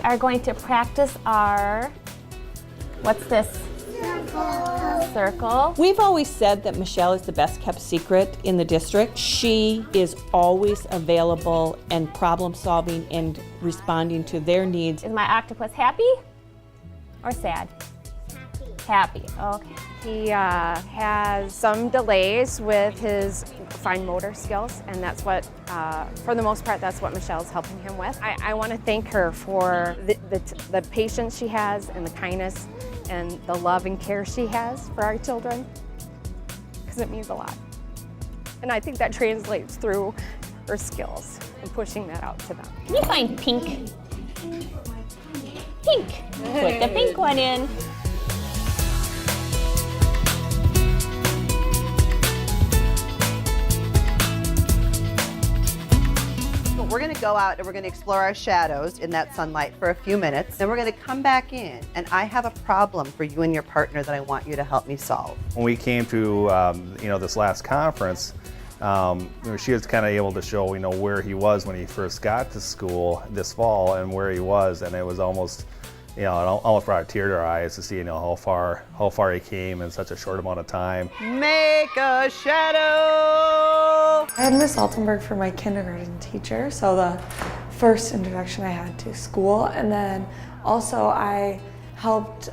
we are going to practice our, what's this? Circle. We've always said that Michelle is the best kept secret in the district. She is always available and problem solving and responding to their needs. Is my octopus happy or sad? Happy. Okay. He has some delays with his fine motor skills, and that's what, for the most part, that's what Michelle's helping him with. I want to thank her for the patience she has and the kindness and the love and care she has for our children, because it means a lot. And I think that translates through her skills and pushing that out to them. Can you find pink? Pink. Put the pink one in. We're going to go out and we're going to explore our shadows in that sunlight for a few minutes. Then we're going to come back in, and I have a problem for you and your partner that I want you to help me solve. When we came to this last conference, she was kind of able to show where he was when he first got to school this fall and where he was, and it was almost it almost brought a tear to our eyes to see how far he came in such a short amount of time. Make a shadow. I had Miss Altenburg for my kindergarten teacher, so the first introduction I had to school, and then also I helped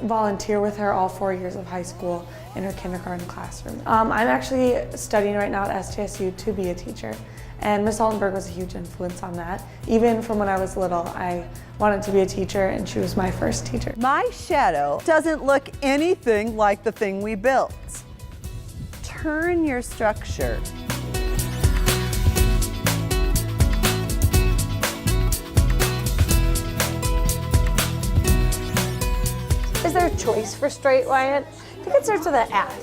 volunteer with her all 4 years of high school in her kindergarten classroom. I'm actually studying right now at STSU to be a teacher, and Miss Altenburg was a huge influence on that. Even from when I was little, I wanted to be a teacher, and she was my first teacher. My shadow doesn't look anything like the thing we built. Turn your structure. Is there a choice for straight, Wyatt? I think it starts with an F.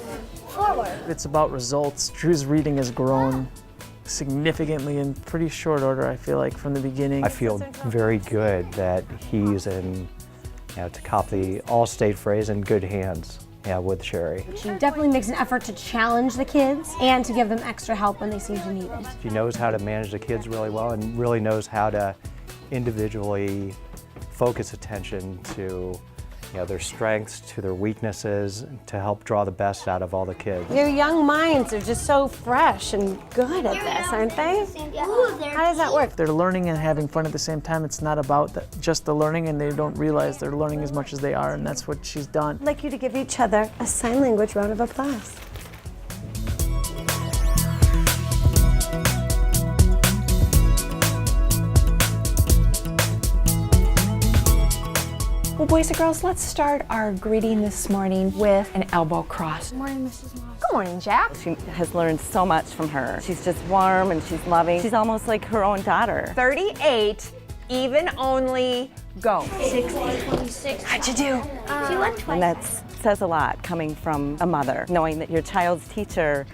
Forward. It's about results. Drew's reading has grown significantly in pretty short order, I feel like, from the beginning. I feel very good that he's in, to copy the all-state phrase, in good hands with Sheri. She definitely makes an effort to challenge the kids and to give them extra help when they seem to need it. She knows how to manage the kids really well and really knows how to individually focus attention to their strengths, to their weaknesses, to help draw the best out of all the kids. Their young minds are just so fresh and good at this, aren't they? How does that work? They're learning and having fun at the same time. It's not about just the learning, and they don't realize they're learning as much as they are, and that's what she's done. I'd like you to give each other a sign language round of applause. Well, boys and girls, let's start our greeting this morning with an elbow cross. Good morning, Mrs. Moss. Good morning, Jack. She has learned so much from her. She's just warm and she's loving. She's almost like her own daughter. 38, even, only, go. 60, 26. How'd you do? She went twice. And that says a lot coming from a mother, knowing that your child's teacher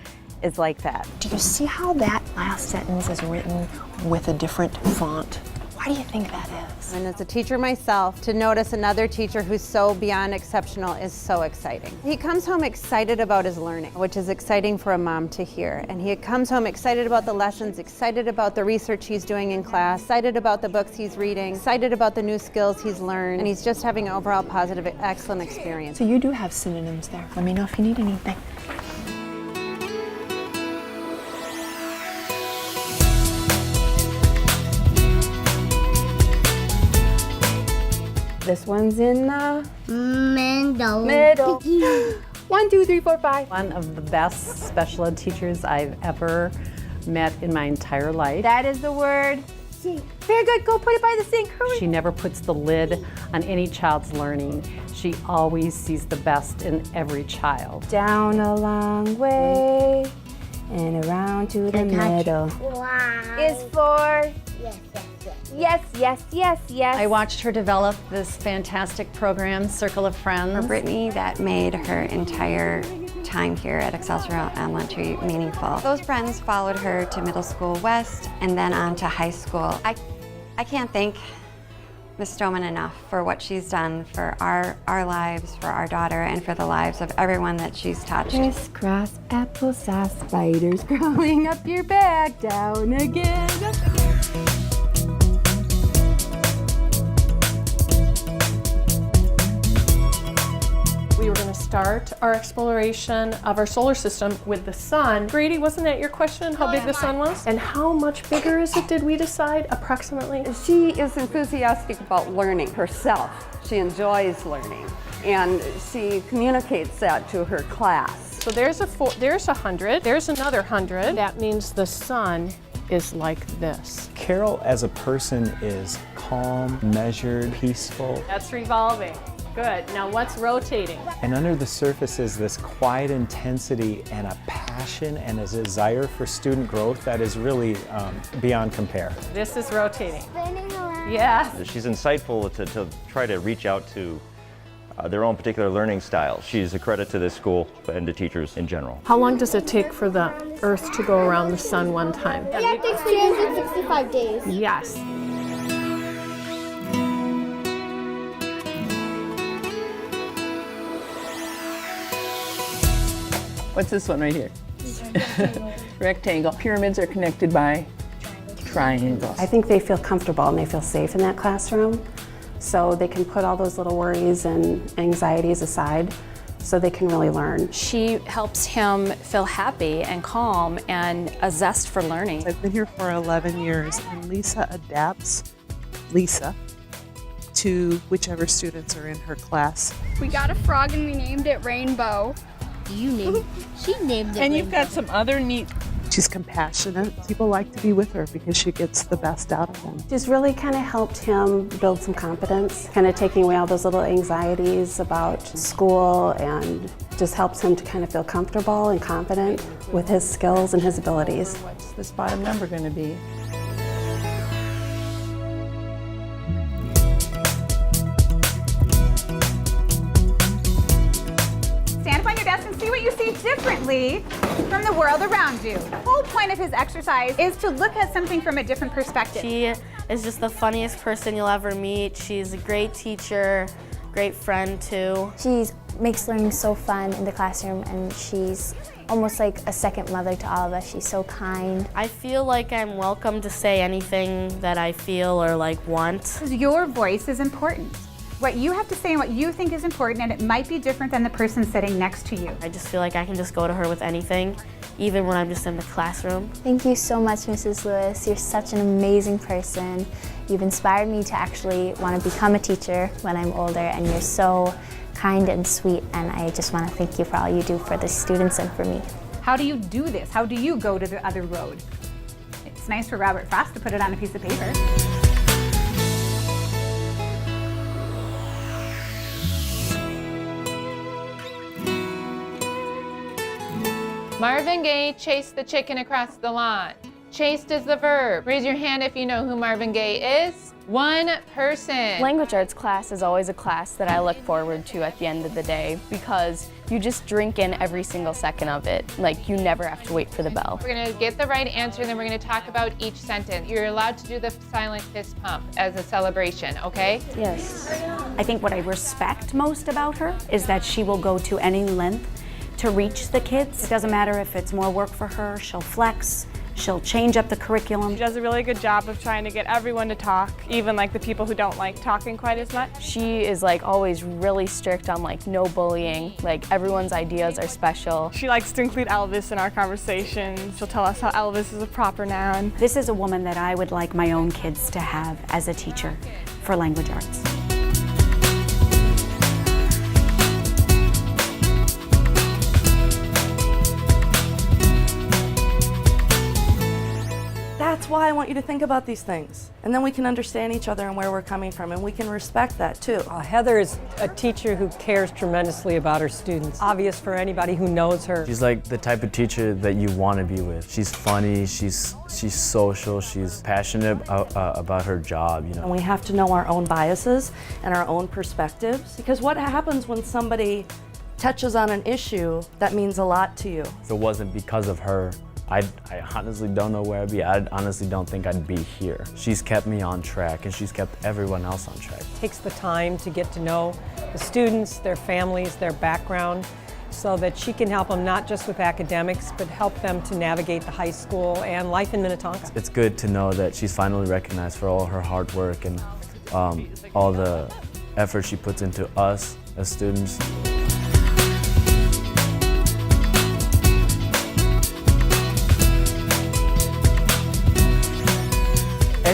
is like that. Do you see how that last sentence is written with a different font? Why do you think that is? And as a teacher myself, to notice another teacher who's so beyond exceptional is so exciting. He comes home excited about his learning, which is exciting for a mom to hear. And he comes home excited about the lessons, excited about the research he's doing in class, excited about the books he's reading, excited about the new skills he's learned, and he's just having an overall positive, excellent experience. So you do have synonyms there. Let me know if you need anything. This one's in the middle. 1, 2, 3, 4, 5. One of the best special ed teachers I've ever met in my entire life. That is the word. Sink. Very good. Go put it by the sink. Hurry. She never puts the lid on any child's learning. She always sees the best in every child. Down a long way and around to the middle. Wow. Is for yes, yes, yes. yes, yes, yes, yes. I watched her develop this fantastic program, Circle of Friends. For Brittany, that made her entire time here at Excelsior Elementary meaningful. Those friends followed her to middle school west and then on to high school. I can't thank Ms. Stowman enough for what she's done for our lives, for our daughter, and for the lives of everyone that she's touched. Crisscross applesauce, spiders crawling up your back, down again. start our exploration of our solar system with the sun. Grady, wasn't that your question, how big the sun was? And how much bigger is it, did we decide, approximately? She is enthusiastic about learning herself. She enjoys learning, and she communicates that to her class. So there's 100, there's another 100. That means the sun is like this. Carole as a person is calm, measured, peaceful. That's revolving. Good. Now what's rotating? And under the surface is this quiet intensity and a passion and a desire for student growth that is really beyond compare. This is rotating. Yes. She's insightful to try to reach out to their own particular learning style. She's a credit to this school and to teachers in general. How long does it take for the Earth to go around the sun one time? Yeah, it takes 365 days. Yes. What's this one right here? Rectangle. Pyramids are connected by triangles. I think they feel comfortable and they feel safe in that classroom, so they can put all those little worries and anxieties aside so they can really learn. She helps him feel happy and calm and a zest for learning. I've been here for 11 years, and Lisa adapts Lisa to whichever students are in her class. We got a frog and we named it Rainbow. You named it. She named it. And you've got some other neat. She's compassionate. People like to be with her because she gets the best out of them. She's really kind of helped him build some confidence, kind of taking away all those little anxieties about school, and just helps him to kind of feel comfortable and confident with his skills and his abilities. What's this bottom number going to be? Stand up on your desk and see what you see differently from the world around you. The whole point of his exercise is to look at something from a different perspective. She is just the funniest person you'll ever meet. She's a great teacher, great friend too. She makes learning so fun in the classroom, and she's almost like a second mother to all of us. She's so kind. I feel like I'm welcome to say anything that I feel or like want. Because your voice is important. What you have to say and what you think is important, and it might be different than the person sitting next to you. I just feel like I can just go to her with anything, even when I'm just in the classroom. Thank you so much, Mrs. Lewis. You're such an amazing person. You've inspired me to actually want to become a teacher when I'm older, and you're so kind and sweet, and I just want to thank you for all you do for the students and for me. How do you do this? How do you go to the other road? It's nice for Robert Frost to put it on a piece of paper. Marvin Gaye chased the chicken across the lawn. Chased is the verb. Raise your hand if you know who Marvin Gaye is. One person. Language arts class is always a class that I look forward to at the end of the day because you just drink in every single second of it. Like, you never have to wait for the bell. We're gonna get the right answer, and then we're gonna talk about each sentence. You're allowed to do the silent fist pump as a celebration, okay? Yes. I think what I respect most about her is that she will go to any length to reach the kids. It doesn't matter if it's more work for her, she'll flex, she'll change up the curriculum. She does a really good job of trying to get everyone to talk, even like the people who don't like talking quite as much. She is like always really strict on like no bullying, like everyone's ideas are special. She likes to include Elvis in our conversations. She'll tell us how Elvis is a proper noun. This is a woman that I would like my own kids to have as a teacher for language arts. That's why I want you to think about these things. And then we can understand each other and where we're coming from, and we can respect that too. Heather is a teacher who cares tremendously about her students. Obvious for anybody who knows her. She's like the type of teacher that you want to be with. She's funny, she's social, she's passionate about her job, you know. And we have to know our own biases and our own perspectives, because what happens when somebody touches on an issue that means a lot to you? If it wasn't because of her, I honestly don't know where I'd be. I honestly don't think I'd be here. She's kept me on track, and she's kept everyone else on track. Takes the time to get to know the students, their families, their background, so that she can help them not just with academics, but help them to navigate the high school and life in Minnetonka. It's good to know that she's finally recognized for all her hard work and all the effort she puts into us as students.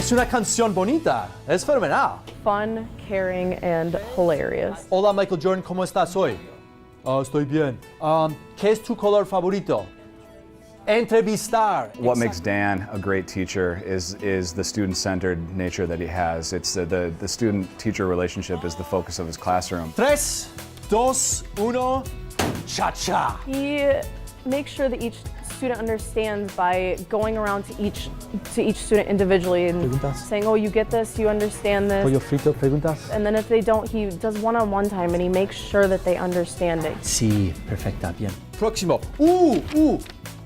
Es una canción bonita. Es fenomenal. Fun, caring, and hilarious. Hola Michael Jordan, ¿cómo estás hoy? Estoy bien. ¿Qué es tu color favorito? Entrevistar. What makes Dan a great teacher is the student-centered nature that he has. It's the student-teacher relationship is the focus of his classroom. 3, 2, 1, cha-cha. He makes sure that each student understands by going around to each student individually and saying, oh, you get this, you understand this. Pollo frito, preguntas? And then if they don't, he does one-on-one time and he makes sure that they understand it. Sí, perfecta, bien. Próximo.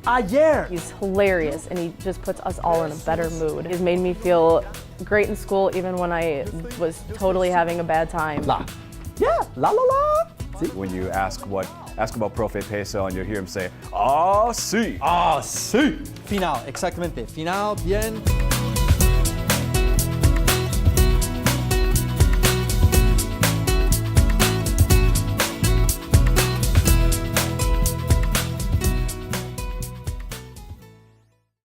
Ayer. He's hilarious and he just puts us all in a better mood. He's made me feel great in school even when I was totally having a bad time. Yeah, la. When you ask about Profe Peso and you hear him say, "Ah, sí." Ah, sí. Final, exactamente. Final, bien.